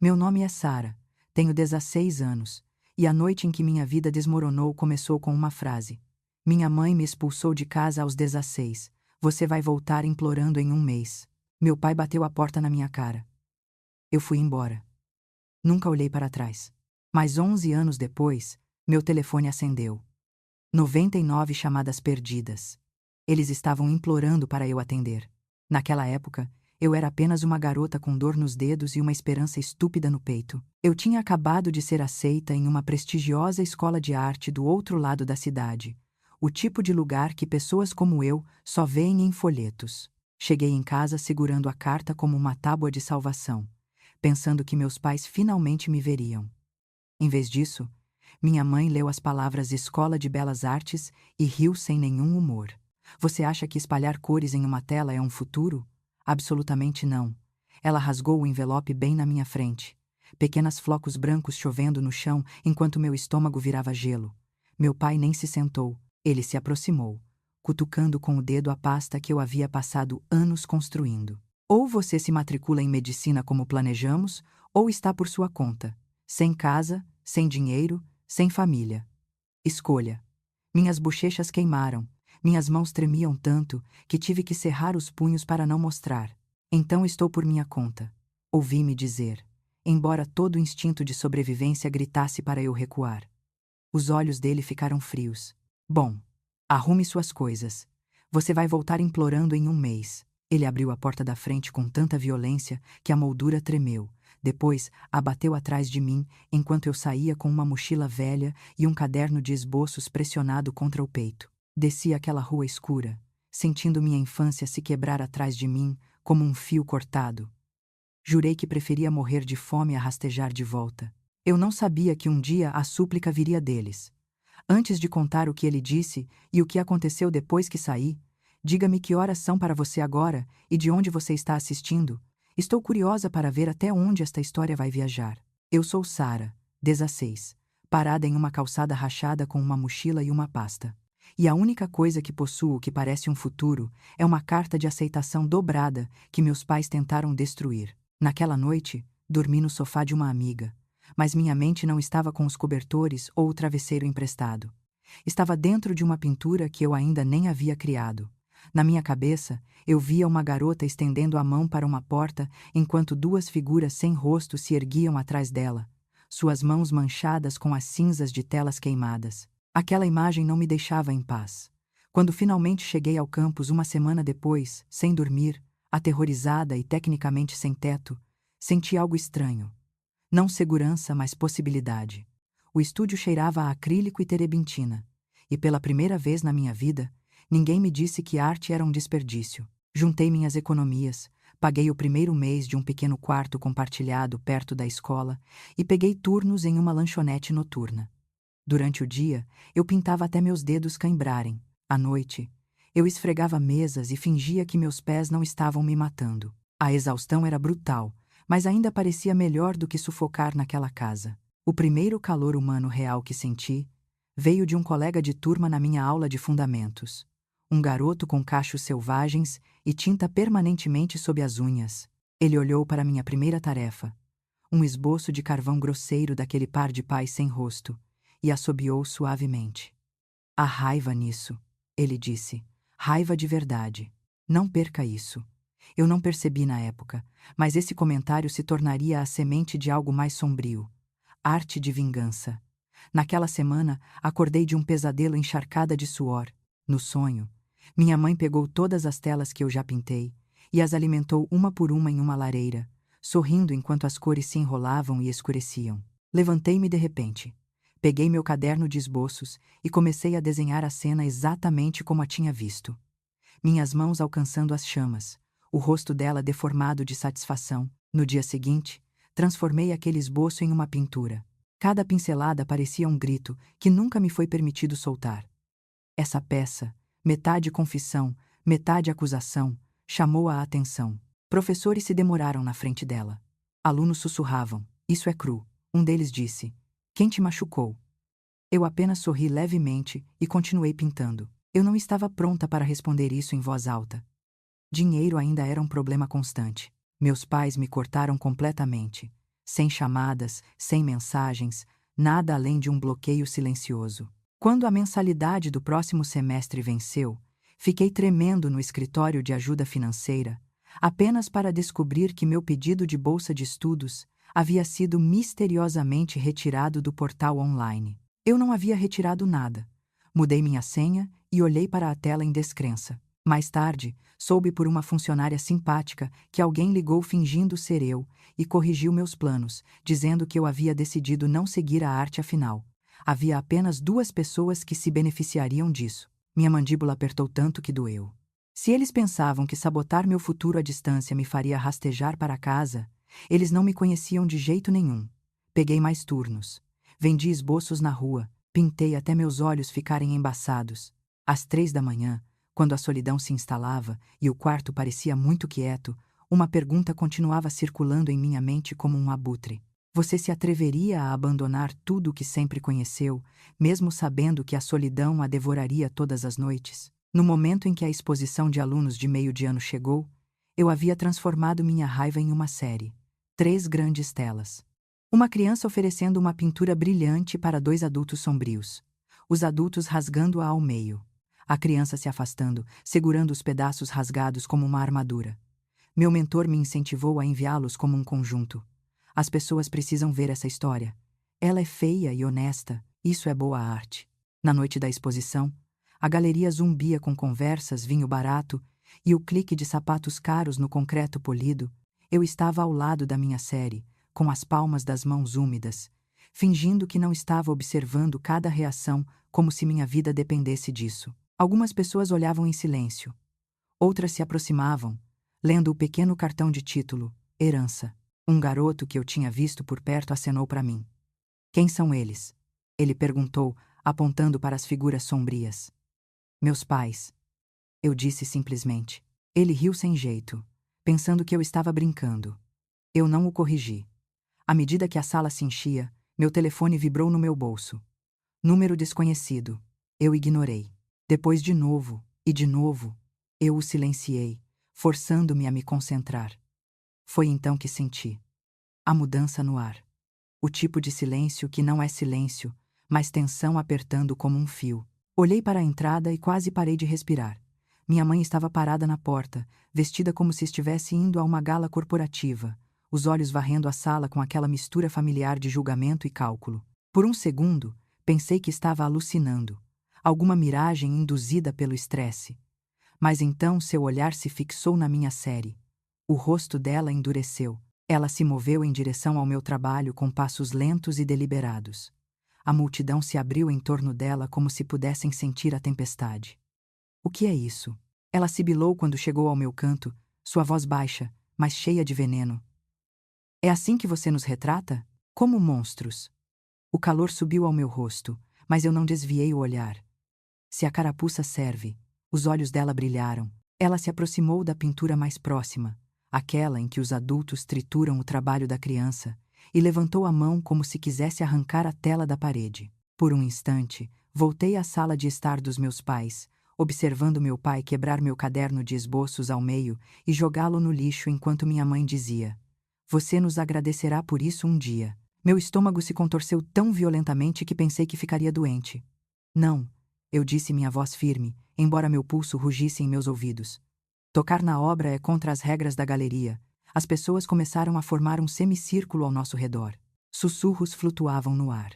Meu nome é Sara, tenho 16 anos, e a noite em que minha vida desmoronou começou com uma frase. Minha mãe me expulsou de casa aos 16. Você vai voltar implorando em um mês. Meu pai bateu a porta na minha cara. Eu fui embora. Nunca olhei para trás. Mas 11 anos depois, meu telefone acendeu. 99 chamadas perdidas. Eles estavam implorando para eu atender. Naquela época, eu era apenas uma garota com dor nos dedos e uma esperança estúpida no peito. Eu tinha acabado de ser aceita em uma prestigiosa escola de arte do outro lado da cidade. O tipo de lugar que pessoas como eu só veem em folhetos. Cheguei em casa segurando a carta como uma tábua de salvação, pensando que meus pais finalmente me veriam. Em vez disso, minha mãe leu as palavras Escola de Belas Artes e riu sem nenhum humor. Você acha que espalhar cores em uma tela é um futuro? Absolutamente não. Ela rasgou o envelope bem na minha frente. Pequenos flocos brancos chovendo no chão enquanto meu estômago virava gelo. Meu pai nem se sentou. Ele se aproximou, cutucando com o dedo a pasta que eu havia passado anos construindo. Ou você se matricula em medicina como planejamos, ou está por sua conta. Sem casa, sem dinheiro, sem família. Escolha. Minhas bochechas queimaram. Minhas mãos tremiam tanto que tive que cerrar os punhos para não mostrar. Então estou por minha conta. Ouvi-me dizer, embora todo o instinto de sobrevivência gritasse para eu recuar. Os olhos dele ficaram frios. Bom, arrume suas coisas. Você vai voltar implorando em um mês. Ele abriu a porta da frente com tanta violência que a moldura tremeu. Depois, abateu atrás de mim, enquanto eu saía com uma mochila velha e um caderno de esboços pressionado contra o peito. Desci aquela rua escura, sentindo minha infância se quebrar atrás de mim, como um fio cortado. Jurei que preferia morrer de fome a rastejar de volta. Eu não sabia que um dia a súplica viria deles. Antes de contar o que ele disse e o que aconteceu depois que saí, diga-me que horas são para você agora e de onde você está assistindo. Estou curiosa para ver até onde esta história vai viajar. Eu sou Sara, 16, parada em uma calçada rachada com uma mochila e uma pasta. E a única coisa que possuo que parece um futuro é uma carta de aceitação dobrada que meus pais tentaram destruir. Naquela noite, dormi no sofá de uma amiga. Mas minha mente não estava com os cobertores ou o travesseiro emprestado. Estava dentro de uma pintura que eu ainda nem havia criado. Na minha cabeça, eu via uma garota estendendo a mão para uma porta enquanto duas figuras sem rosto se erguiam atrás dela, suas mãos manchadas com as cinzas de telas queimadas. Aquela imagem não me deixava em paz. Quando finalmente cheguei ao campus uma semana depois, sem dormir, aterrorizada e tecnicamente sem teto, senti algo estranho. Não segurança, mas possibilidade. O estúdio cheirava a acrílico e terebintina. E pela primeira vez na minha vida, ninguém me disse que arte era um desperdício. Juntei minhas economias, paguei o primeiro mês de um pequeno quarto compartilhado perto da escola e peguei turnos em uma lanchonete noturna. Durante o dia, eu pintava até meus dedos cãibrarem. À noite, eu esfregava mesas e fingia que meus pés não estavam me matando. A exaustão era brutal, mas ainda parecia melhor do que sufocar naquela casa. O primeiro calor humano real que senti veio de um colega de turma na minha aula de fundamentos. Um garoto com cachos selvagens e tinta permanentemente sob as unhas. Ele olhou para minha primeira tarefa, um esboço de carvão grosseiro daquele par de pais sem rosto, e assobiou suavemente. Há raiva nisso, ele disse. Raiva de verdade. Não perca isso. Eu não percebi na época, mas esse comentário se tornaria a semente de algo mais sombrio. Arte de vingança. Naquela semana, acordei de um pesadelo encharcada de suor. No sonho, minha mãe pegou todas as telas que eu já pintei e as alimentou uma por uma em uma lareira, sorrindo enquanto as cores se enrolavam e escureciam. Levantei-me de repente. Peguei meu caderno de esboços e comecei a desenhar a cena exatamente como a tinha visto. Minhas mãos alcançando as chamas, o rosto dela deformado de satisfação. No dia seguinte, transformei aquele esboço em uma pintura. Cada pincelada parecia um grito que nunca me foi permitido soltar. Essa peça, metade confissão, metade acusação, chamou a atenção. Professores se demoraram na frente dela. Alunos sussurravam: "Isso é cru." Um deles disse: "Quem te machucou?" Eu apenas sorri levemente e continuei pintando. Eu não estava pronta para responder isso em voz alta. Dinheiro ainda era um problema constante. Meus pais me cortaram completamente. sem chamadas, sem mensagens, nada além de um bloqueio silencioso. Quando a mensalidade do próximo semestre venceu, fiquei tremendo no escritório de ajuda financeira, apenas para descobrir que meu pedido de bolsa de estudos havia sido misteriosamente retirado do portal online. Eu não havia retirado nada. Mudei minha senha e olhei para a tela em descrença. Mais tarde, soube por uma funcionária simpática que alguém ligou fingindo ser eu e corrigiu meus planos, dizendo que eu havia decidido não seguir a arte afinal. Havia apenas 2 pessoas que se beneficiariam disso. Minha mandíbula apertou tanto que doeu. Se eles pensavam que sabotar meu futuro à distância me faria rastejar para casa, eles não me conheciam de jeito nenhum. Peguei mais turnos. Vendi esboços na rua, pintei até meus olhos ficarem embaçados. Às 3 da manhã, quando a solidão se instalava e o quarto parecia muito quieto, uma pergunta continuava circulando em minha mente como um abutre. Você se atreveria a abandonar tudo o que sempre conheceu, mesmo sabendo que a solidão a devoraria todas as noites? No momento em que a exposição de alunos de meio de ano chegou, eu havia transformado minha raiva em uma série. 3 grandes telas. Uma criança oferecendo uma pintura brilhante para 2 adultos sombrios. Os adultos rasgando-a ao meio. A criança se afastando, segurando os pedaços rasgados como uma armadura. Meu mentor me incentivou a enviá-los como um conjunto. As pessoas precisam ver essa história. Ela é feia e honesta, isso é boa arte. Na noite da exposição, a galeria zumbia com conversas, vinho barato e o clique de sapatos caros no concreto polido. Eu estava ao lado da minha série, com as palmas das mãos úmidas, fingindo que não estava observando cada reação como se minha vida dependesse disso. Algumas pessoas olhavam em silêncio. Outras se aproximavam, lendo o pequeno cartão de título, Herança. Um garoto que eu tinha visto por perto acenou para mim. Quem são eles? Ele perguntou, apontando para as figuras sombrias. Meus pais. Eu disse simplesmente. Ele riu sem jeito, pensando que eu estava brincando. Eu não o corrigi. À medida que a sala se enchia, meu telefone vibrou no meu bolso. Número desconhecido. Eu ignorei. Depois de novo, e de novo, eu o silenciei, forçando-me a me concentrar. Foi então que senti a mudança no ar. O tipo de silêncio que não é silêncio, mas tensão apertando como um fio. Olhei para a entrada e quase parei de respirar. Minha mãe estava parada na porta, vestida como se estivesse indo a uma gala corporativa, os olhos varrendo a sala com aquela mistura familiar de julgamento e cálculo. Por um segundo, pensei que estava alucinando, alguma miragem induzida pelo estresse. Mas então seu olhar se fixou na minha série. O rosto dela endureceu. Ela se moveu em direção ao meu trabalho com passos lentos e deliberados. A multidão se abriu em torno dela como se pudessem sentir a tempestade. O que é isso? Ela sibilou quando chegou ao meu canto, sua voz baixa, mas cheia de veneno. É assim que você nos retrata? Como monstros. O calor subiu ao meu rosto, mas eu não desviei o olhar. Se a carapuça serve, os olhos dela brilharam. Ela se aproximou da pintura mais próxima, aquela em que os adultos trituram o trabalho da criança, e levantou a mão como se quisesse arrancar a tela da parede. Por um instante, voltei à sala de estar dos meus pais, observando meu pai quebrar meu caderno de esboços ao meio e jogá-lo no lixo enquanto minha mãe dizia: "Você nos agradecerá por isso um dia." Meu estômago se contorceu tão violentamente que pensei que ficaria doente. "Não", eu disse, minha voz firme, embora meu pulso rugisse em meus ouvidos. Tocar na obra é contra as regras da galeria. As pessoas começaram a formar um semicírculo ao nosso redor. Sussurros flutuavam no ar.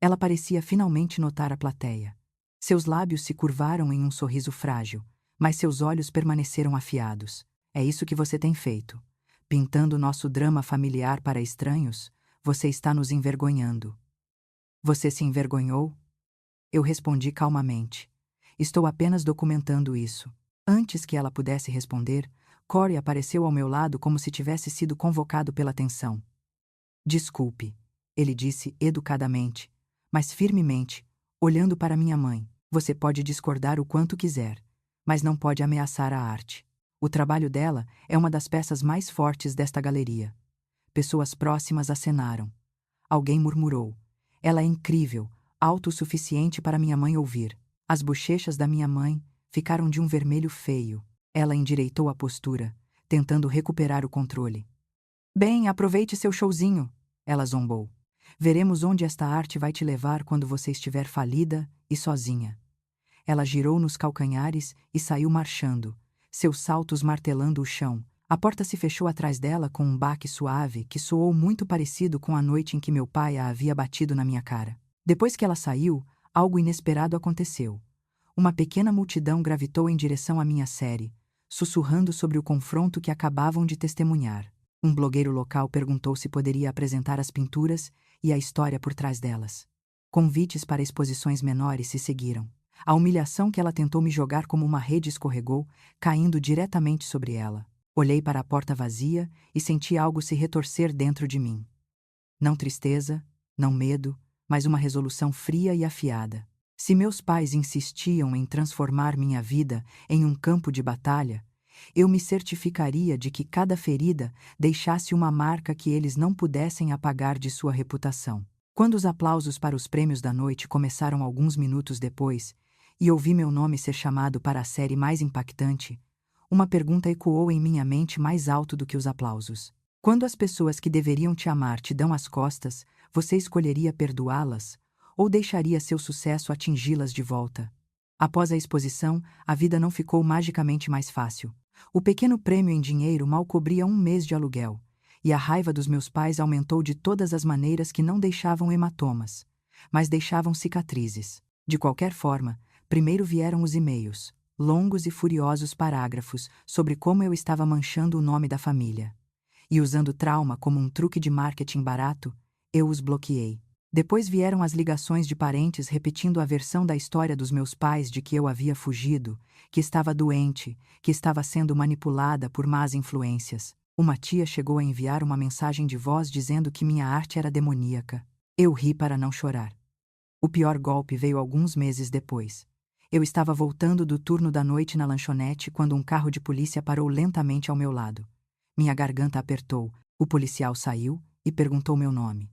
Ela parecia finalmente notar a plateia. Seus lábios se curvaram em um sorriso frágil, mas seus olhos permaneceram afiados. "É isso que você tem feito. Pintando nosso drama familiar para estranhos, você está nos envergonhando." "Você se envergonhou?" Eu respondi calmamente. "Estou apenas documentando isso." Antes que ela pudesse responder, Corey apareceu ao meu lado como se tivesse sido convocado pela tensão. "Desculpe", ele disse educadamente, mas firmemente, olhando para minha mãe. "Você pode discordar o quanto quiser, mas não pode ameaçar a arte. O trabalho dela é uma das peças mais fortes desta galeria." Pessoas próximas acenaram. Alguém murmurou: "Ela é incrível, autossuficiente para minha mãe ouvir." As bochechas da minha mãe ficaram de um vermelho feio. Ela endireitou a postura, tentando recuperar o controle. "Bem, aproveite seu showzinho." Ela zombou. Veremos onde esta arte vai te levar quando você estiver falida e sozinha. Ela girou nos calcanhares e saiu marchando, seus saltos martelando o chão. A porta se fechou atrás dela com um baque suave que soou muito parecido com a noite em que meu pai a havia batido na minha cara. Depois que ela saiu, algo inesperado aconteceu. Uma pequena multidão gravitou em direção à minha série, sussurrando sobre o confronto que acabavam de testemunhar. Um blogueiro local perguntou se poderia apresentar as pinturas e a história por trás delas. Convites para exposições menores se seguiram. A humilhação que ela tentou me jogar como uma rede escorregou, caindo diretamente sobre ela. Olhei para a porta vazia e senti algo se retorcer dentro de mim. Não tristeza, não medo, mas uma resolução fria e afiada. Se meus pais insistiam em transformar minha vida em um campo de batalha, eu me certificaria de que cada ferida deixasse uma marca que eles não pudessem apagar de sua reputação. Quando os aplausos para os prêmios da noite começaram alguns minutos depois, e ouvi meu nome ser chamado para a série mais impactante, uma pergunta ecoou em minha mente mais alto do que os aplausos. Quando as pessoas que deveriam te amar te dão as costas, você escolheria perdoá-las ou deixaria seu sucesso atingi-las de volta? Após a exposição, a vida não ficou magicamente mais fácil. O pequeno prêmio em dinheiro mal cobria um mês de aluguel, e a raiva dos meus pais aumentou de todas as maneiras que não deixavam hematomas, mas deixavam cicatrizes. De qualquer forma, primeiro vieram os e-mails, longos e furiosos parágrafos sobre como eu estava manchando o nome da família. E usando trauma como um truque de marketing barato, eu os bloqueei. Depois vieram as ligações de parentes repetindo a versão da história dos meus pais de que eu havia fugido, que estava doente, que estava sendo manipulada por más influências. Uma tia chegou a enviar uma mensagem de voz dizendo que minha arte era demoníaca. Eu ri para não chorar. O pior golpe veio alguns meses depois. Eu estava voltando do turno da noite na lanchonete quando um carro de polícia parou lentamente ao meu lado. Minha garganta apertou, o policial saiu e perguntou meu nome.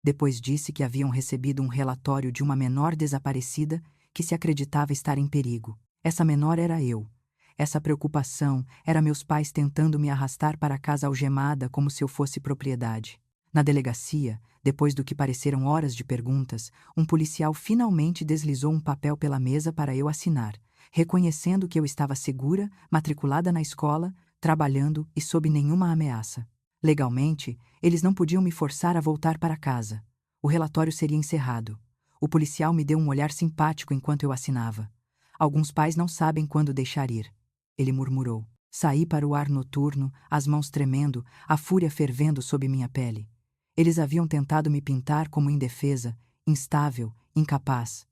Depois disse que haviam recebido um relatório de uma menor desaparecida que se acreditava estar em perigo. Essa menor era eu. Essa preocupação era meus pais tentando me arrastar para casa algemada como se eu fosse propriedade. Na delegacia, depois do que pareceram horas de perguntas, um policial finalmente deslizou um papel pela mesa para eu assinar, reconhecendo que eu estava segura, matriculada na escola, trabalhando e sob nenhuma ameaça. Legalmente, eles não podiam me forçar a voltar para casa. O relatório seria encerrado. O policial me deu um olhar simpático enquanto eu assinava. Alguns pais não sabem quando deixar ir. Ele murmurou. Saí para o ar noturno, as mãos tremendo, a fúria fervendo sob minha pele. Eles haviam tentado me pintar como indefesa, instável, incapaz.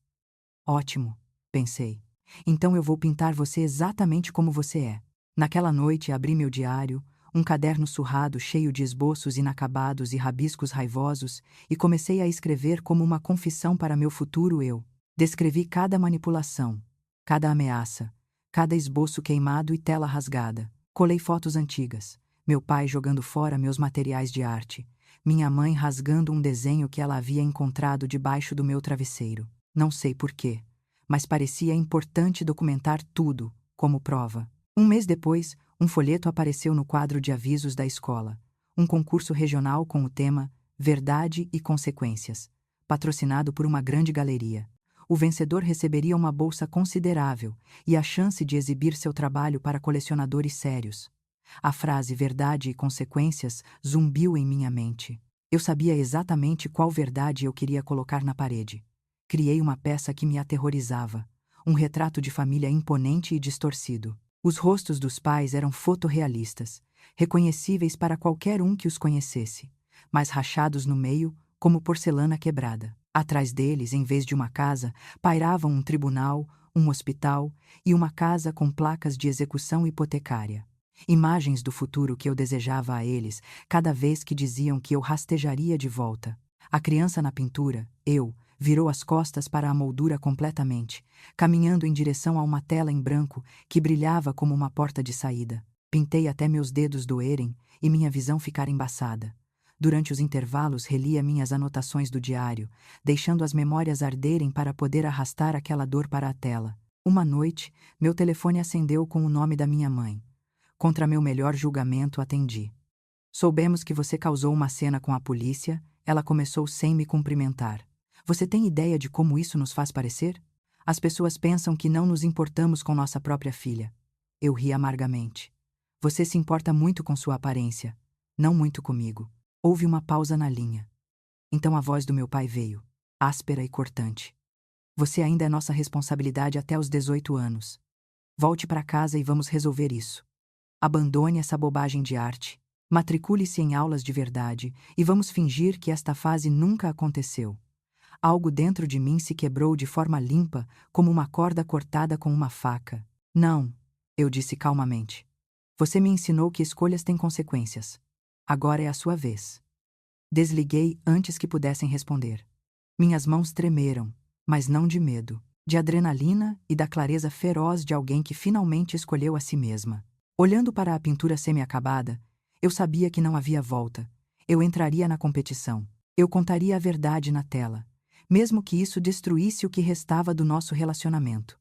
Ótimo, pensei. Então eu vou pintar você exatamente como você é. Naquela noite abri meu diário, um caderno surrado cheio de esboços inacabados e rabiscos raivosos, e comecei a escrever como uma confissão para meu futuro eu. Descrevi cada manipulação, cada ameaça, cada esboço queimado e tela rasgada. Colei fotos antigas, meu pai jogando fora meus materiais de arte, minha mãe rasgando um desenho que ela havia encontrado debaixo do meu travesseiro. Não sei porquê, mas parecia importante documentar tudo, como prova. Um mês depois, um folheto apareceu no quadro de avisos da escola. Um concurso regional com o tema Verdade e Consequências, patrocinado por uma grande galeria. O vencedor receberia uma bolsa considerável e a chance de exibir seu trabalho para colecionadores sérios. A frase Verdade e Consequências zumbiu em minha mente. Eu sabia exatamente qual verdade eu queria colocar na parede. Criei uma peça que me aterrorizava. Um retrato de família imponente e distorcido. Os rostos dos pais eram fotorrealistas, reconhecíveis para qualquer um que os conhecesse, mas rachados no meio, como porcelana quebrada. Atrás deles, em vez de uma casa, pairavam um tribunal, um hospital e uma casa com placas de execução hipotecária. Imagens do futuro que eu desejava a eles, cada vez que diziam que eu rastejaria de volta. A criança na pintura, eu, virou as costas para a moldura completamente, caminhando em direção a uma tela em branco que brilhava como uma porta de saída. Pintei até meus dedos doerem e minha visão ficar embaçada. Durante os intervalos relia minhas anotações do diário, deixando as memórias arderem para poder arrastar aquela dor para a tela. Uma noite, meu telefone acendeu com o nome da minha mãe. Contra meu melhor julgamento, atendi. Soubemos que você causou uma cena com a polícia, ela começou sem me cumprimentar. Você tem ideia de como isso nos faz parecer? As pessoas pensam que não nos importamos com nossa própria filha. Eu ri amargamente. Você se importa muito com sua aparência, não muito comigo. Houve uma pausa na linha. Então a voz do meu pai veio, áspera e cortante. Você ainda é nossa responsabilidade até os 18 anos. Volte para casa e vamos resolver isso. Abandone essa bobagem de arte. Matricule-se em aulas de verdade e vamos fingir que esta fase nunca aconteceu. Algo dentro de mim se quebrou de forma limpa, como uma corda cortada com uma faca. Não, eu disse calmamente. Você me ensinou que escolhas têm consequências. Agora é a sua vez. Desliguei antes que pudessem responder. Minhas mãos tremeram, mas não de medo, de adrenalina e da clareza feroz de alguém que finalmente escolheu a si mesma. Olhando para a pintura semi-acabada, eu sabia que não havia volta. Eu entraria na competição. Eu contaria a verdade na tela, mesmo que isso destruísse o que restava do nosso relacionamento.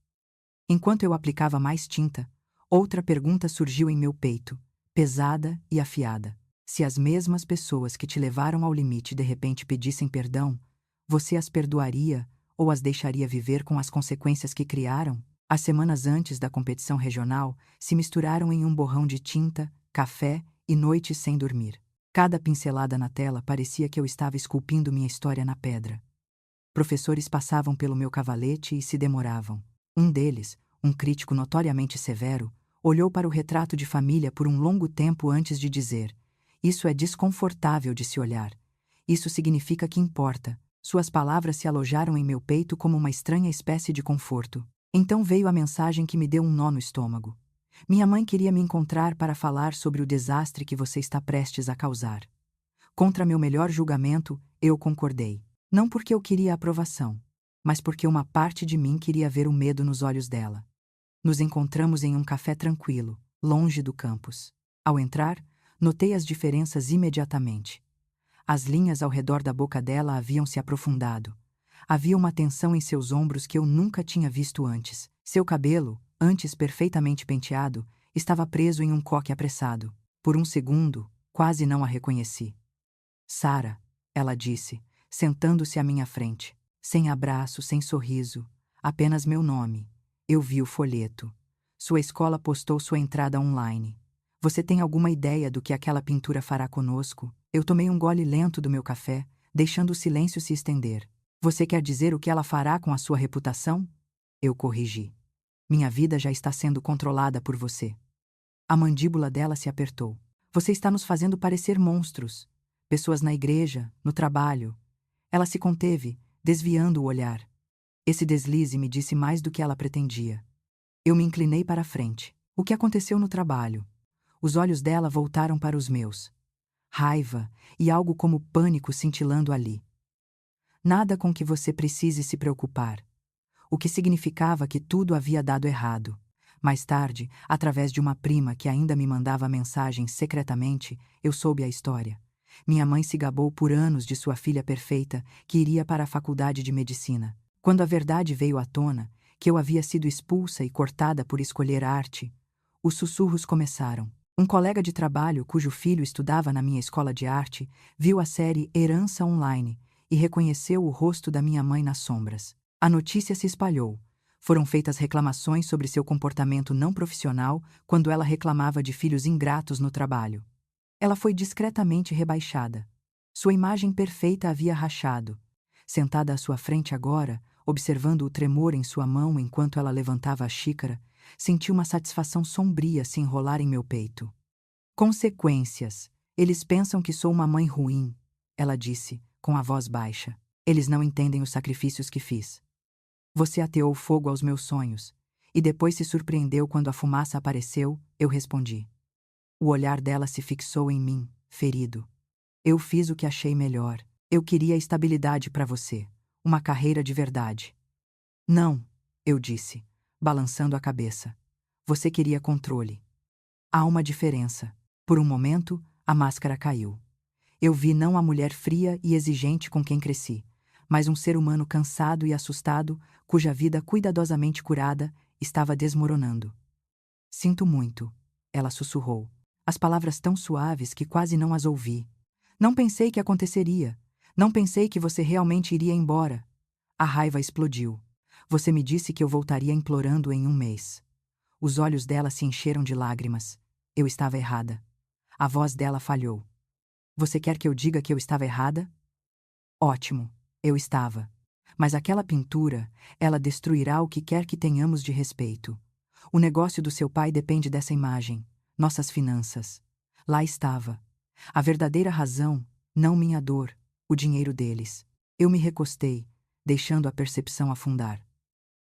Enquanto eu aplicava mais tinta, outra pergunta surgiu em meu peito, pesada e afiada. Se as mesmas pessoas que te levaram ao limite de repente pedissem perdão, você as perdoaria ou as deixaria viver com as consequências que criaram? As semanas antes da competição regional se misturaram em um borrão de tinta, café e noites sem dormir. Cada pincelada na tela parecia que eu estava esculpindo minha história na pedra. Professores passavam pelo meu cavalete e se demoravam. Um deles, um crítico notoriamente severo, olhou para o retrato de família por um longo tempo antes de dizer: "Isso é desconfortável de se olhar. Isso significa que importa." Suas palavras se alojaram em meu peito como uma estranha espécie de conforto. Então veio a mensagem que me deu um nó no estômago. Minha mãe queria me encontrar para falar sobre o desastre que você está prestes a causar. Contra meu melhor julgamento, eu concordei. Não porque eu queria a aprovação, mas porque uma parte de mim queria ver o medo nos olhos dela. Nos encontramos em um café tranquilo, longe do campus. Ao entrar, notei as diferenças imediatamente. As linhas ao redor da boca dela haviam se aprofundado. Havia uma tensão em seus ombros que eu nunca tinha visto antes. Seu cabelo, antes perfeitamente penteado, estava preso em um coque apressado. Por um segundo, quase não a reconheci. "Sara", ela disse, sentando-se à minha frente. Sem abraço, sem sorriso, apenas meu nome. Eu vi o folheto. Sua escola postou sua entrada online. Você tem alguma ideia do que aquela pintura fará conosco? Eu tomei um gole lento do meu café, deixando o silêncio se estender. Você quer dizer o que ela fará com a sua reputação? Eu corrigi. Minha vida já está sendo controlada por você. A mandíbula dela se apertou. Você está nos fazendo parecer monstros. Pessoas na igreja, no trabalho. Ela se conteve, desviando o olhar. Esse deslize me disse mais do que ela pretendia. Eu me inclinei para a frente. O que aconteceu no trabalho? Os olhos dela voltaram para os meus. Raiva e algo como pânico cintilando ali. Nada com que você precise se preocupar. O que significava que tudo havia dado errado. Mais tarde, através de uma prima que ainda me mandava mensagens secretamente, eu soube a história. Minha mãe se gabou por anos de sua filha perfeita, que iria para a faculdade de medicina. Quando a verdade veio à tona, que eu havia sido expulsa e cortada por escolher arte, os sussurros começaram. Um colega de trabalho, cujo filho estudava na minha escola de arte, viu a série Herança Online e reconheceu o rosto da minha mãe nas sombras. A notícia se espalhou. Foram feitas reclamações sobre seu comportamento não profissional quando ela reclamava de filhos ingratos no trabalho. Ela foi discretamente rebaixada. Sua imagem perfeita havia rachado. Sentada à sua frente agora, observando o tremor em sua mão enquanto ela levantava a xícara, senti uma satisfação sombria se enrolar em meu peito. "Consequências. Eles pensam que sou uma mãe ruim", ela disse, com a voz baixa. "Eles não entendem os sacrifícios que fiz. Você ateou fogo aos meus sonhos, e depois se surpreendeu quando a fumaça apareceu", eu respondi. O olhar dela se fixou em mim, ferido. "Eu fiz o que achei melhor. Eu queria estabilidade para você, uma carreira de verdade." "Não", eu disse, balançando a cabeça. "Você queria controle." Há uma diferença. Por um momento, a máscara caiu. Eu vi não a mulher fria e exigente com quem cresci, mas um ser humano cansado e assustado, cuja vida cuidadosamente curada estava desmoronando. "Sinto muito", ela sussurrou. As palavras tão suaves que quase não as ouvi. Não pensei que aconteceria. Não pensei que você realmente iria embora. A raiva explodiu. Você me disse que eu voltaria implorando em um mês. Os olhos dela se encheram de lágrimas. Eu estava errada. A voz dela falhou. Você quer que eu diga que eu estava errada? Ótimo, eu estava. Mas aquela pintura, ela destruirá o que quer que tenhamos de respeito. O negócio do seu pai depende dessa imagem. Nossas finanças. Lá estava. A verdadeira razão, não minha dor, o dinheiro deles. Eu me recostei, deixando a percepção afundar.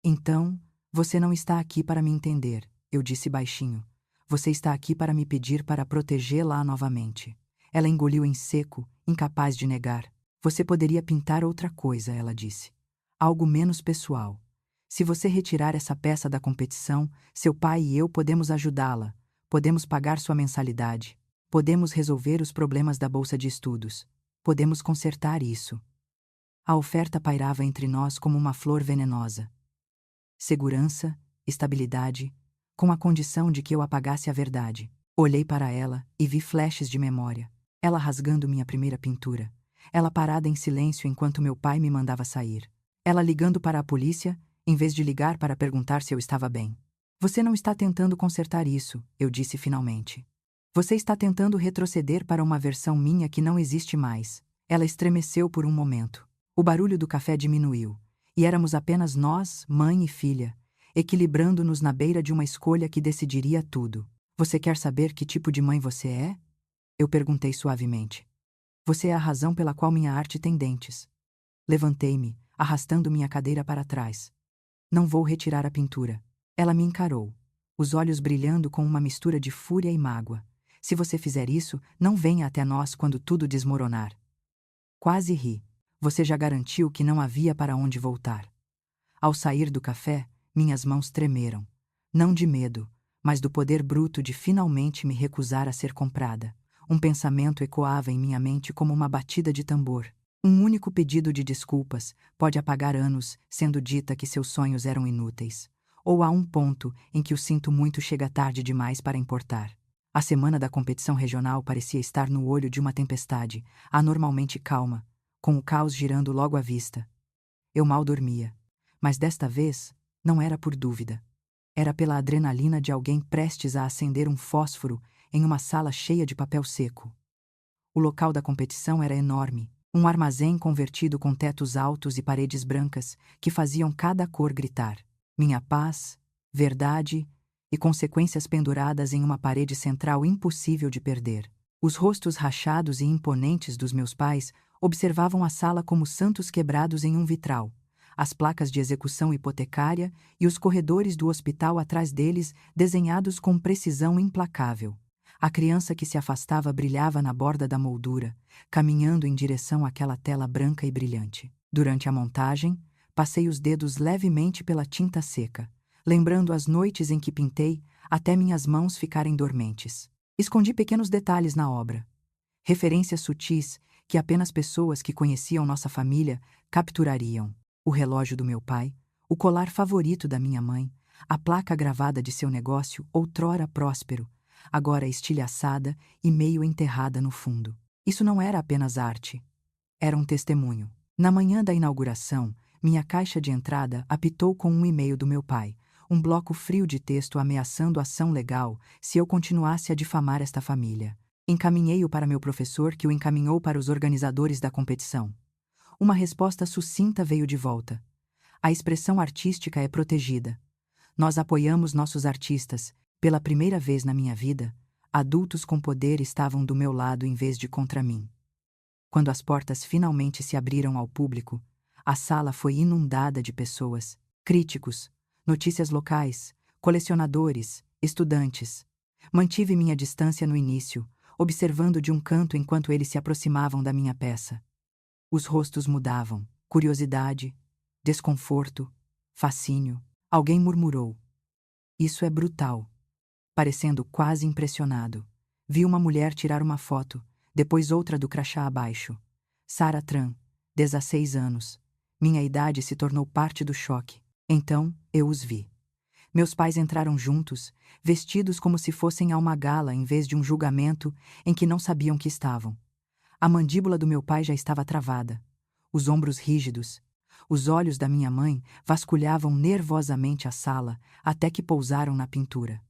Então, você não está aqui para me entender, eu disse baixinho. Você está aqui para me pedir para protegê-la novamente. Ela engoliu em seco, incapaz de negar. Você poderia pintar outra coisa, ela disse. Algo menos pessoal. Se você retirar essa peça da competição, seu pai e eu podemos ajudá-la. Podemos pagar sua mensalidade. Podemos resolver os problemas da bolsa de estudos. Podemos consertar isso. A oferta pairava entre nós como uma flor venenosa. Segurança, estabilidade, com a condição de que eu apagasse a verdade. Olhei para ela e vi flashes de memória. Ela rasgando minha primeira pintura. Ela parada em silêncio enquanto meu pai me mandava sair. Ela ligando para a polícia, em vez de ligar para perguntar se eu estava bem. Você não está tentando consertar isso, eu disse finalmente. Você está tentando retroceder para uma versão minha que não existe mais. Ela estremeceu por um momento. O barulho do café diminuiu. E éramos apenas nós, mãe e filha, equilibrando-nos na beira de uma escolha que decidiria tudo. Você quer saber que tipo de mãe você é? Eu perguntei suavemente. Você é a razão pela qual minha arte tem dentes. Levantei-me, arrastando minha cadeira para trás. Não vou retirar a pintura. Ela me encarou, os olhos brilhando com uma mistura de fúria e mágoa. Se você fizer isso, não venha até nós quando tudo desmoronar. Quase ri. Você já garantiu que não havia para onde voltar. Ao sair do café, minhas mãos tremeram. Não de medo, mas do poder bruto de finalmente me recusar a ser comprada. Um pensamento ecoava em minha mente como uma batida de tambor. Um único pedido de desculpas pode apagar anos sendo dita que seus sonhos eram inúteis. Ou há um ponto em que o sinto muito chega tarde demais para importar. A semana da competição regional parecia estar no olho de uma tempestade, anormalmente calma, com o caos girando logo à vista. Eu mal dormia. Mas desta vez, não era por dúvida. Era pela adrenalina de alguém prestes a acender um fósforo em uma sala cheia de papel seco. O local da competição era enorme, um armazém convertido com tetos altos e paredes brancas que faziam cada cor gritar. Minha paz, verdade e consequências penduradas em uma parede central impossível de perder. Os rostos rachados e imponentes dos meus pais observavam a sala como santos quebrados em um vitral, as placas de execução hipotecária e os corredores do hospital atrás deles desenhados com precisão implacável. A criança que se afastava brilhava na borda da moldura, caminhando em direção àquela tela branca e brilhante. Durante a montagem, passei os dedos levemente pela tinta seca, lembrando as noites em que pintei até minhas mãos ficarem dormentes. Escondi pequenos detalhes na obra. Referências sutis que apenas pessoas que conheciam nossa família capturariam. O relógio do meu pai, o colar favorito da minha mãe, a placa gravada de seu negócio outrora próspero, agora estilhaçada e meio enterrada no fundo. Isso não era apenas arte. Era um testemunho. Na manhã da inauguração, minha caixa de entrada apitou com um e-mail do meu pai, um bloco frio de texto ameaçando ação legal se eu continuasse a difamar esta família. Encaminhei-o para meu professor, que o encaminhou para os organizadores da competição. Uma resposta sucinta veio de volta. A expressão artística é protegida. Nós apoiamos nossos artistas. Pela primeira vez na minha vida, adultos com poder estavam do meu lado em vez de contra mim. Quando as portas finalmente se abriram ao público, a sala foi inundada de pessoas, críticos, notícias locais, colecionadores, estudantes. Mantive minha distância no início, observando de um canto enquanto eles se aproximavam da minha peça. Os rostos mudavam, curiosidade, desconforto, fascínio. Alguém murmurou: "Isso é brutal." Parecendo quase impressionado, vi uma mulher tirar uma foto, depois outra do crachá abaixo. Sarah Tran, 16 anos. Minha idade se tornou parte do choque. Então, eu os vi. Meus pais entraram juntos, vestidos como se fossem a uma gala em vez de um julgamento em que não sabiam que estavam. A mandíbula do meu pai já estava travada, os ombros rígidos. Os olhos da minha mãe vasculhavam nervosamente a sala até que pousaram na pintura.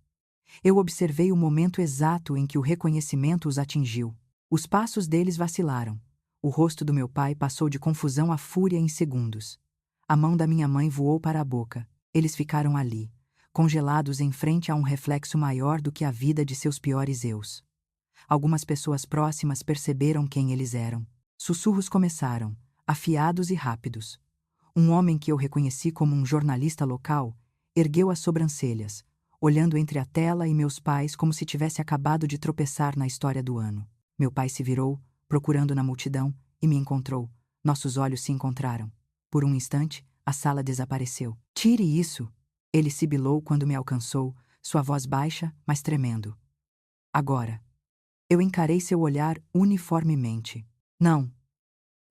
Eu observei o momento exato em que o reconhecimento os atingiu. Os passos deles vacilaram. O rosto do meu pai passou de confusão a fúria em segundos. A mão da minha mãe voou para a boca. Eles ficaram ali, congelados em frente a um reflexo maior do que a vida de seus piores eus. Algumas pessoas próximas perceberam quem eles eram. Sussurros começaram, afiados e rápidos. Um homem que eu reconheci como um jornalista local ergueu as sobrancelhas, olhando entre a tela e meus pais como se tivesse acabado de tropeçar na história do ano. Meu pai se virou, procurando na multidão, e me encontrou. Nossos olhos se encontraram. Por um instante, a sala desapareceu. "Tire isso!" Ele sibilou quando me alcançou, sua voz baixa, mas tremendo. "Agora." Eu encarei seu olhar uniformemente. "Não."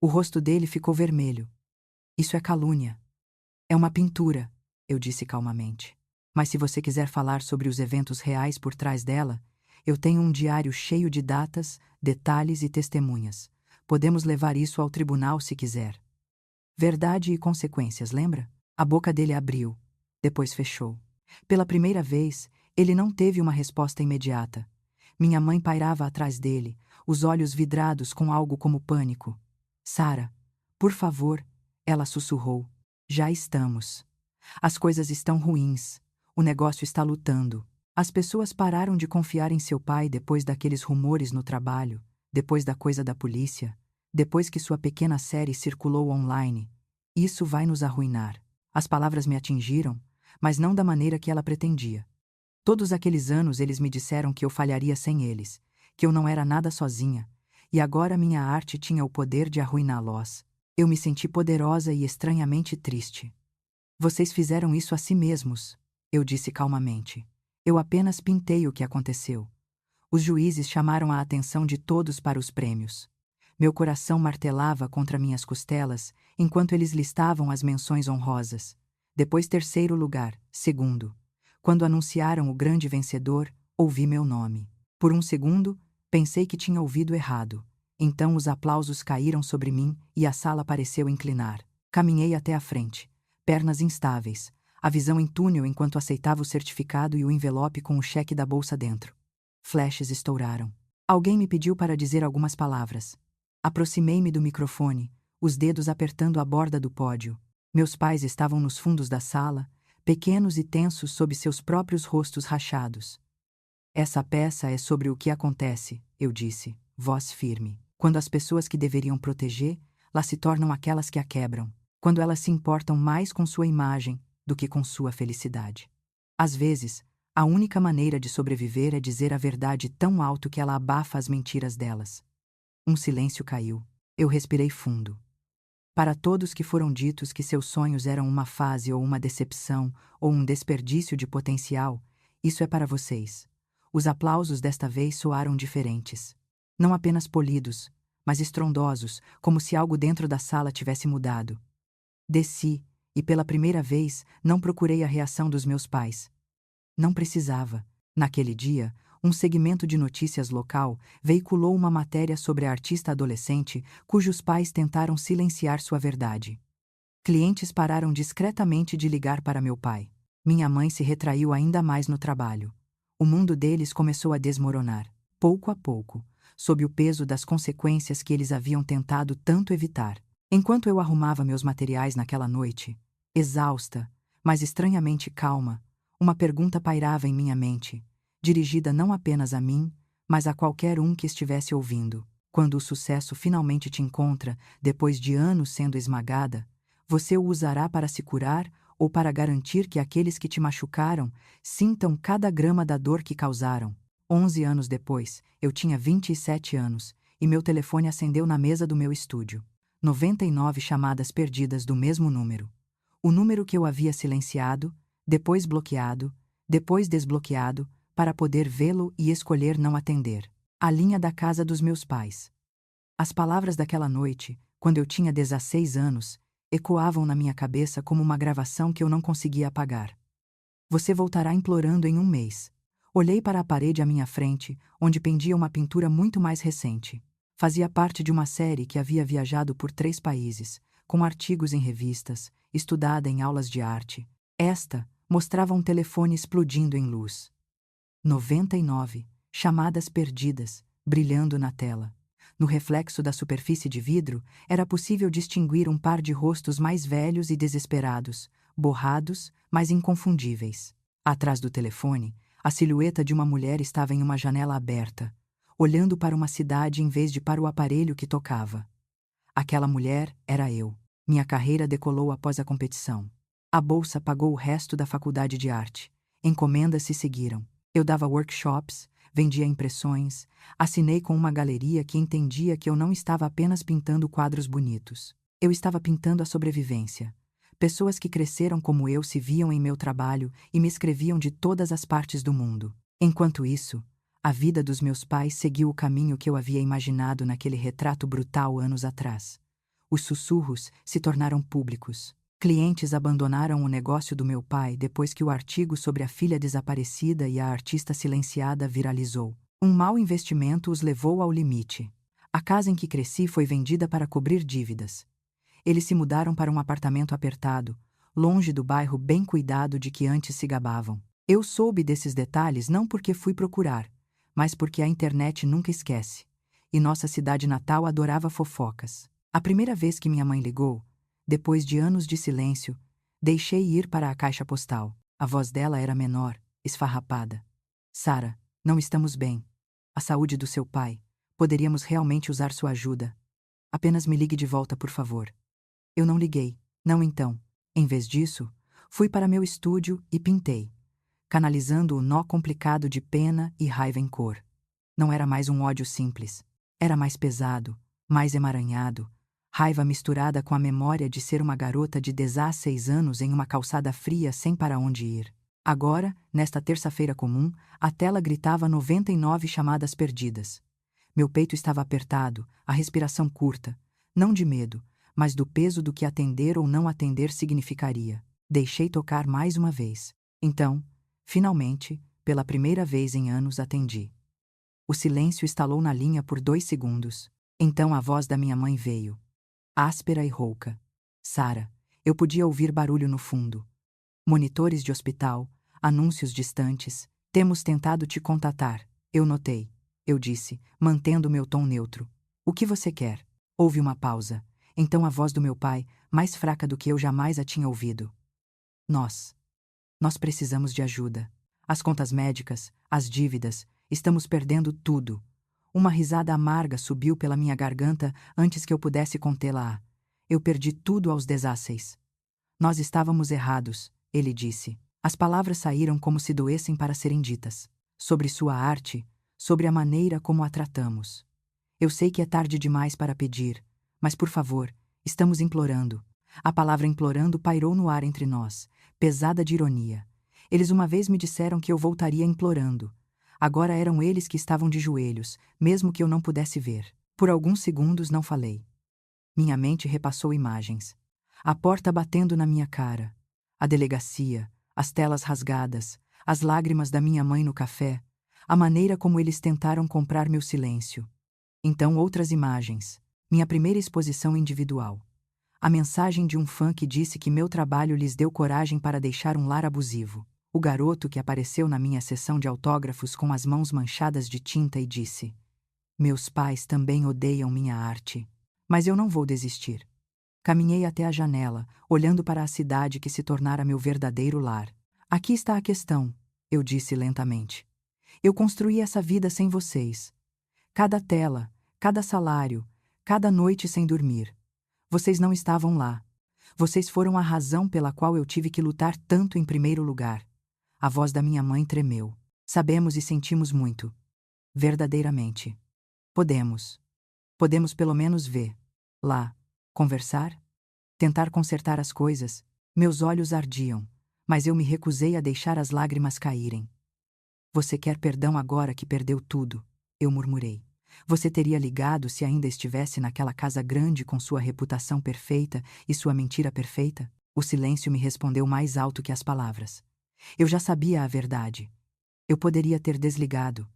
O rosto dele ficou vermelho. "Isso é calúnia. É uma pintura," eu disse calmamente. "Mas se você quiser falar sobre os eventos reais por trás dela, eu tenho um diário cheio de datas, detalhes e testemunhas. Podemos levar isso ao tribunal se quiser." Verdade e consequências, lembra? A boca dele abriu, depois fechou. Pela primeira vez, ele não teve uma resposta imediata. Minha mãe pairava atrás dele, os olhos vidrados com algo como pânico. "Sara, por favor," ela sussurrou. "Já estamos. As coisas estão ruins. O negócio está lutando." As pessoas pararam de confiar em seu pai depois daqueles rumores no trabalho, depois da coisa da polícia, depois que sua pequena série circulou online. "Isso vai nos arruinar." As palavras me atingiram, mas não da maneira que ela pretendia. Todos aqueles anos eles me disseram que eu falharia sem eles, que eu não era nada sozinha, e agora minha arte tinha o poder de arruiná-los. Eu me senti poderosa e estranhamente triste. "Vocês fizeram isso a si mesmos," eu disse calmamente. "Eu apenas pintei o que aconteceu." Os juízes chamaram a atenção de todos para os prêmios. Meu coração martelava contra minhas costelas enquanto eles listavam as menções honrosas. Depois terceiro lugar, segundo. Quando anunciaram o grande vencedor, ouvi meu nome. Por um segundo, pensei que tinha ouvido errado. Então os aplausos caíram sobre mim e a sala pareceu inclinar. Caminhei até a frente, pernas instáveis, a visão em túnel enquanto aceitava o certificado e o envelope com o cheque da bolsa dentro. Flashes estouraram. Alguém me pediu para dizer algumas palavras. Aproximei-me do microfone, os dedos apertando a borda do pódio. Meus pais estavam nos fundos da sala, pequenos e tensos sob seus próprios rostos rachados. "Essa peça é sobre o que acontece," eu disse, voz firme. "Quando as pessoas que deveriam proteger, lá se tornam aquelas que a quebram. Quando elas se importam mais com sua imagem do que com sua felicidade. Às vezes, a única maneira de sobreviver é dizer a verdade tão alto que ela abafa as mentiras delas." Um silêncio caiu. Eu respirei fundo. Para todos que foram ditos que seus sonhos eram uma fase ou uma decepção ou um desperdício de potencial, isso é para vocês. Os aplausos desta vez soaram diferentes. Não apenas polidos, mas estrondosos, como se algo dentro da sala tivesse mudado. Desci, e pela primeira vez não procurei a reação dos meus pais. Não precisava. Naquele dia, um segmento de notícias local veiculou uma matéria sobre a artista adolescente cujos pais tentaram silenciar sua verdade. Clientes pararam discretamente de ligar para meu pai. Minha mãe se retraiu ainda mais no trabalho. O mundo deles começou a desmoronar, pouco a pouco, sob o peso das consequências que eles haviam tentado tanto evitar. Enquanto eu arrumava meus materiais naquela noite, exausta, mas estranhamente calma, uma pergunta pairava em minha mente, dirigida não apenas a mim, mas a qualquer um que estivesse ouvindo. Quando o sucesso finalmente te encontra, depois de anos sendo esmagada, você o usará para se curar ou para garantir que aqueles que te machucaram sintam cada grama da dor que causaram? 11 anos depois, eu tinha 27 anos, e meu telefone acendeu na mesa do meu estúdio. 99 chamadas perdidas do mesmo número. O número que eu havia silenciado, depois bloqueado, depois desbloqueado, para poder vê-lo e escolher não atender. A linha da casa dos meus pais. As palavras daquela noite, quando eu tinha 16 anos, ecoavam na minha cabeça como uma gravação que eu não conseguia apagar. Você voltará implorando em um mês. Olhei para a parede à minha frente, onde pendia uma pintura muito mais recente. Fazia parte de uma série que havia viajado por 3 países, com artigos em revistas, estudada em aulas de arte. Esta mostrava um telefone explodindo em luz. 99 chamadas perdidas, brilhando na tela. No reflexo da superfície de vidro, era possível distinguir um par de rostos mais velhos e desesperados, borrados, mas inconfundíveis. Atrás do telefone, a silhueta de uma mulher estava em uma janela aberta, olhando para uma cidade em vez de para o aparelho que tocava. Aquela mulher era eu. Minha carreira decolou após a competição. A bolsa pagou o resto da faculdade de arte. Encomendas se seguiram. Eu dava workshops, vendia impressões, assinei com uma galeria que entendia que eu não estava apenas pintando quadros bonitos. Eu estava pintando a sobrevivência. Pessoas que cresceram como eu se viam em meu trabalho e me escreviam de todas as partes do mundo. Enquanto isso, a vida dos meus pais seguiu o caminho que eu havia imaginado naquele retrato brutal anos atrás. Os sussurros se tornaram públicos. Clientes abandonaram o negócio do meu pai depois que o artigo sobre a filha desaparecida e a artista silenciada viralizou. Um mau investimento os levou ao limite. A casa em que cresci foi vendida para cobrir dívidas. Eles se mudaram para um apartamento apertado, longe do bairro bem cuidado de que antes se gabavam. Eu soube desses detalhes não porque fui procurar, mas porque a internet nunca esquece. E nossa cidade natal adorava fofocas. A primeira vez que minha mãe ligou, depois de anos de silêncio, deixei ir para a caixa postal. A voz dela era menor, esfarrapada. Sara, não estamos bem. A saúde do seu pai. Poderíamos realmente usar sua ajuda. Apenas me ligue de volta, por favor. Eu não liguei. Não então. Em vez disso, fui para meu estúdio e pintei, canalizando o nó complicado de pena e raiva em cor. Não era mais um ódio simples. Era mais pesado, mais emaranhado, raiva misturada com a memória de ser uma garota de 16 anos em uma calçada fria sem para onde ir. Agora, nesta terça-feira comum, a tela gritava 99 chamadas perdidas. Meu peito estava apertado, a respiração curta, não de medo, mas do peso do que atender ou não atender significaria. Deixei tocar mais uma vez. Então, finalmente, pela primeira vez em anos atendi. O silêncio estalou na linha por 2 segundos. Então a voz da minha mãe veio. Áspera e rouca. Sara, eu podia ouvir barulho no fundo. Monitores de hospital, anúncios distantes. Temos tentado te contatar. Eu notei. Eu disse, mantendo meu tom neutro. O que você quer? Houve uma pausa. Então a voz do meu pai, mais fraca do que eu jamais a tinha ouvido. Nós precisamos de ajuda. As contas médicas, as dívidas, estamos perdendo tudo. Uma risada amarga subiu pela minha garganta antes que eu pudesse contê-la. Eu perdi tudo aos 16. Nós estávamos errados, ele disse. As palavras saíram como se doessem para serem ditas. Sobre sua arte, sobre a maneira como a tratamos. Eu sei que é tarde demais para pedir, mas por favor, estamos implorando. A palavra implorando pairou no ar entre nós, pesada de ironia. Eles uma vez me disseram que eu voltaria implorando. Agora eram eles que estavam de joelhos, mesmo que eu não pudesse ver. Por alguns segundos não falei. Minha mente repassou imagens. A porta batendo na minha cara. A delegacia, as telas rasgadas, as lágrimas da minha mãe no café, a maneira como eles tentaram comprar meu silêncio. Então outras imagens. Minha primeira exposição individual. A mensagem de um fã que disse que meu trabalho lhes deu coragem para deixar um lar abusivo. O garoto que apareceu na minha sessão de autógrafos com as mãos manchadas de tinta e disse: meus pais também odeiam minha arte. Mas eu não vou desistir. Caminhei até a janela, olhando para a cidade que se tornara meu verdadeiro lar. Aqui está a questão, eu disse lentamente. Eu construí essa vida sem vocês. Cada tela, cada salário, cada noite sem dormir. Vocês não estavam lá. Vocês foram a razão pela qual eu tive que lutar tanto em primeiro lugar. A voz da minha mãe tremeu. Sabemos e sentimos muito. Verdadeiramente. Podemos pelo menos ver. Lá. Conversar? Tentar consertar as coisas. Meus olhos ardiam, mas eu me recusei a deixar as lágrimas caírem. Você quer perdão agora que perdeu tudo, eu murmurei. Você teria ligado se ainda estivesse naquela casa grande com sua reputação perfeita e sua mentira perfeita? O silêncio me respondeu mais alto que as palavras. Eu já sabia a verdade. Eu poderia ter desligado,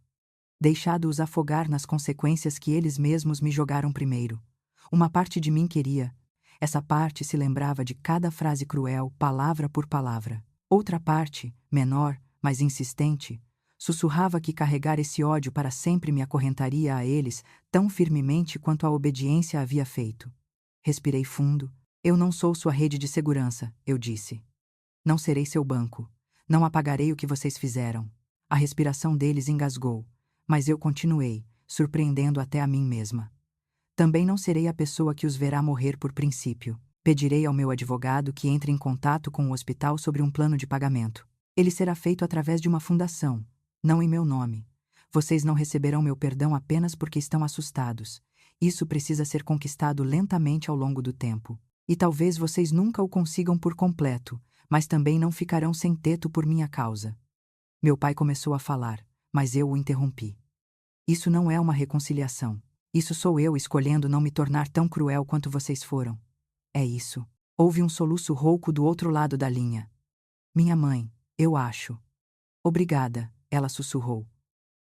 deixado-os afogar nas consequências que eles mesmos me jogaram primeiro. Uma parte de mim queria. Essa parte se lembrava de cada frase cruel, palavra por palavra. Outra parte, menor, mas insistente, sussurrava que carregar esse ódio para sempre me acorrentaria a eles tão firmemente quanto a obediência havia feito. Respirei fundo. Eu não sou sua rede de segurança, eu disse. Não serei seu banco. Não apagarei o que vocês fizeram. A respiração deles engasgou, mas eu continuei, surpreendendo até a mim mesma. Também não serei a pessoa que os verá morrer por princípio. Pedirei ao meu advogado que entre em contato com o hospital sobre um plano de pagamento. Ele será feito através de uma fundação, não em meu nome. Vocês não receberão meu perdão apenas porque estão assustados. Isso precisa ser conquistado lentamente ao longo do tempo. E talvez vocês nunca o consigam por completo, mas também não ficarão sem teto por minha causa. Meu pai começou a falar, mas eu o interrompi. Isso não é uma reconciliação. Isso sou eu escolhendo não me tornar tão cruel quanto vocês foram. É isso. Houve um soluço rouco do outro lado da linha. Minha mãe, eu acho. Obrigada, ela sussurrou.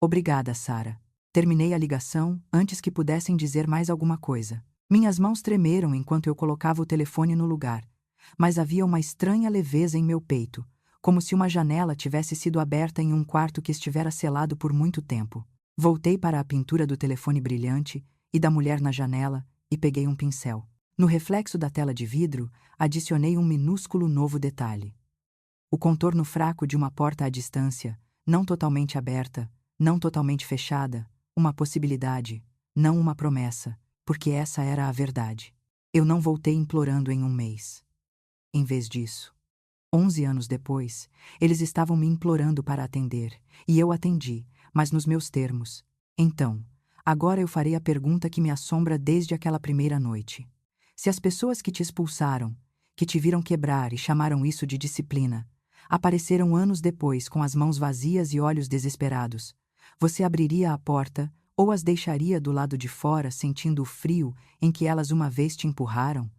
Obrigada, Sarah. Terminei a ligação antes que pudessem dizer mais alguma coisa. Minhas mãos tremeram enquanto eu colocava o telefone no lugar, mas havia uma estranha leveza em meu peito, como se uma janela tivesse sido aberta em um quarto que estivera selado por muito tempo. Voltei para a pintura do telefone brilhante e da mulher na janela e peguei um pincel. No reflexo da tela de vidro, adicionei um minúsculo novo detalhe. O contorno fraco de uma porta à distância, não totalmente aberta, não totalmente fechada, uma possibilidade, não uma promessa, porque essa era a verdade. Eu não voltei implorando em um mês. Em vez disso, 11 anos depois, eles estavam me implorando para atender, e eu atendi, mas nos meus termos. Então, agora eu farei a pergunta que me assombra desde aquela primeira noite. Se as pessoas que te expulsaram, que te viram quebrar e chamaram isso de disciplina, apareceram anos depois com as mãos vazias e olhos desesperados, você abriria a porta ou as deixaria do lado de fora sentindo o frio em que elas uma vez te empurraram?